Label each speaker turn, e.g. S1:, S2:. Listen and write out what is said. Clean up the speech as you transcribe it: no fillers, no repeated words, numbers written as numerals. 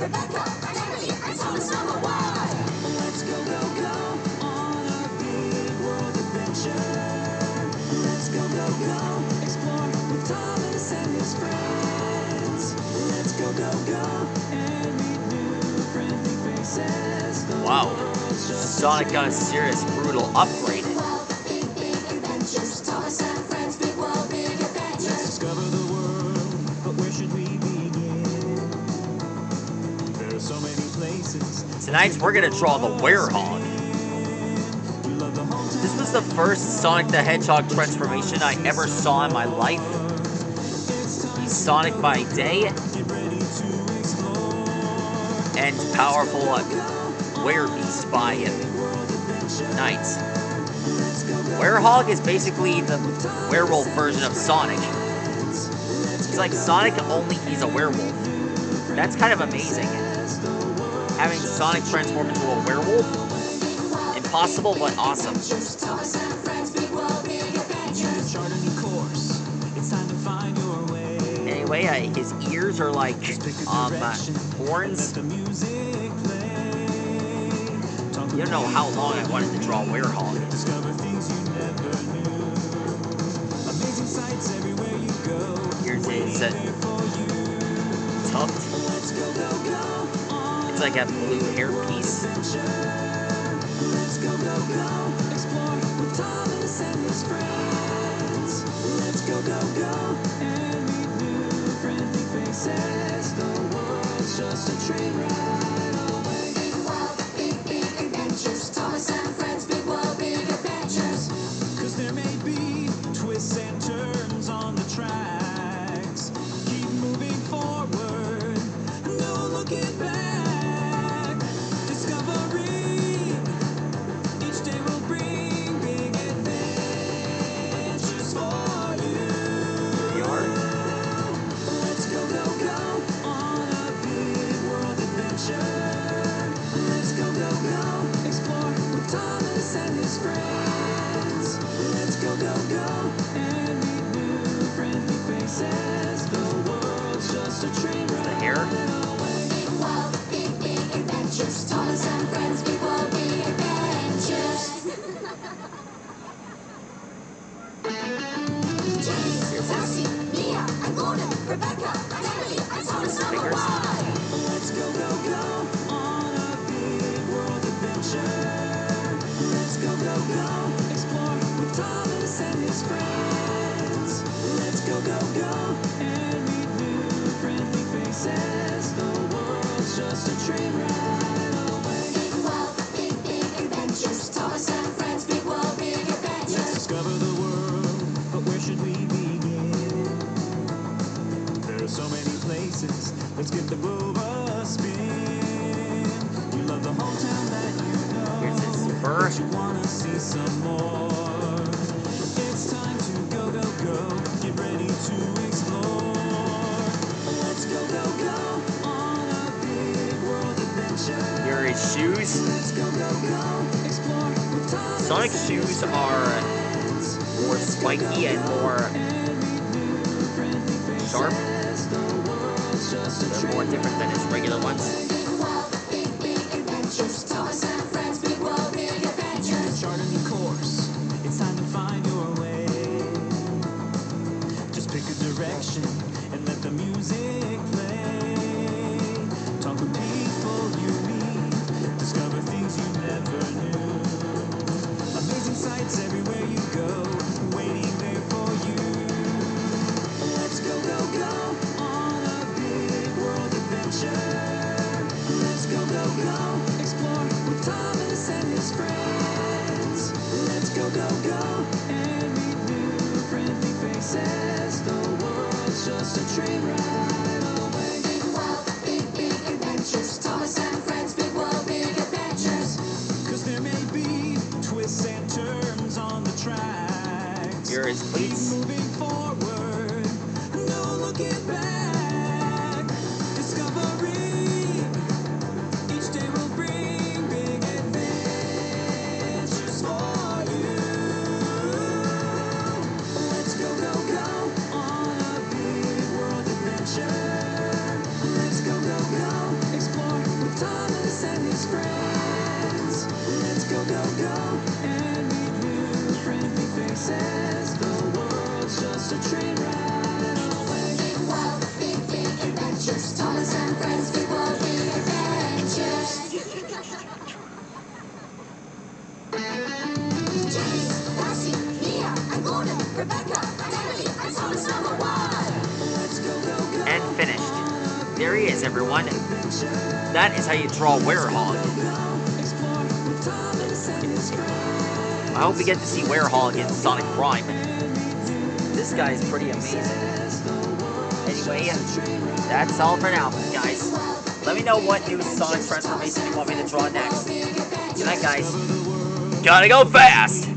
S1: Rebecca, Emily, and Thomas number one. Let's go, go, go on a big world adventure. Let's go, go, go explore with Thomas and his friends. Let's go, go, go and meet new friendly faces.
S2: Wow, Sonic got a serious brutal upgrade.
S1: Big adventures, Thomas and friends, big world, big adventures. Let's discover the world, but where should we begin? There are so many places.
S2: Tonight we're gonna draw the Werehog. This was the first Sonic the Hedgehog transformation I ever saw in my life. He's Sonic by day and powerful Werebeast by night. Werehog is basically the werewolf version of Sonic. He's like Sonic, only he's a werewolf. That's kind of amazing. Having Sonic transform into a werewolf? Impossible, but awesome. Anyway, his ears are like horns. You don't know how long I wanted to draw Werehog. Here's his tuft. It's like a blue hairpiece.
S1: Let's go, go, go, explore with Thomas and his friends. Let's go, go, go, and meet new friendly faces. The world's just a train ride away. Big world, big adventures. Thomas and friends, big world, big adventures. 'Cause there may be twists and turns on the tracks. Keep moving forward, no looking back. Discovery. Each day will bring big adventures for you.
S2: Here we are.
S1: Let's go, go, go on a big world adventure. Let's go, go, go explore with Thomas and his friends. Let's go, go, go and meet new friendly faces. The world's just a train ride.
S2: The hair.
S1: Big world, big adventures. Thomas and friends, big world, big adventures. James, Darcy, Mia, and Gordon, Rebecca, and Emily, and Thomas number
S2: Fingers.
S1: one. Let's go, go, go on a big world adventure. Let's go, go, go explore with Thomas and his friends. Let's go, go, go and meet new friendly faces. The world's just a train ride away. Big world, big adventures. Thomas and friends, big world, big adventures. Let's discover the world, but where should we begin? There are so many places. Let's get the rover spin. You love the whole town that you know.
S2: Here's his fur.
S1: But you wanna see some more. It's time to go, go, go. Get ready to explore. Let's go, go, go on a big world adventure.
S2: Here are his shoes.
S1: Let's go, go, go explore with Thomas
S2: Sonic's
S1: and
S2: shoes
S1: his
S2: are
S1: friends.
S2: more spiky and more sharp. They're more different than his regular ones.
S1: Big world, big adventures. Thomas and friends, big world, big adventures. Chart a new course. It's time to find your way. Just pick a direction and let the music play. Talk with people you meet. Discover things you never knew. Amazing sights everywhere you go, waiting there for you. Let's go, go, go on a big world adventure. Let's go, go, go explore with Thomas and his friends. Let's go, go, go and meet new friendly faces. The world's just a train ride away. Big world, big adventures. Thomas and friends, big world, big adventures. 'Cause there may be twists and turns on the tracks.
S2: Here are his cleats.
S1: Moving forward, no looking back. Discovery. Each day will bring big adventures for you. Let's go, go, go on a big world adventure. Let's go, go, go explore his friends. Let's go, go, go, and meet new friendly faces. The world's just a train ride away.
S3: Big wild, big adventures. Thomas and friends, big world, big adventures. James, Lassie, Mia, and Gordon, Rebecca, and Emily, and Thomas number one.
S1: Let's go, go, go.
S2: And finished. There he is, everyone. That is how you draw Werehog.
S1: Explore with Thomas and his friends.
S2: I hope we get to see Werehog in Sonic Prime. This guy is pretty amazing. Anyway, that's all for now, guys. Let me know what new Sonic transformation you want me to draw next. Good night, guys. Gotta go fast!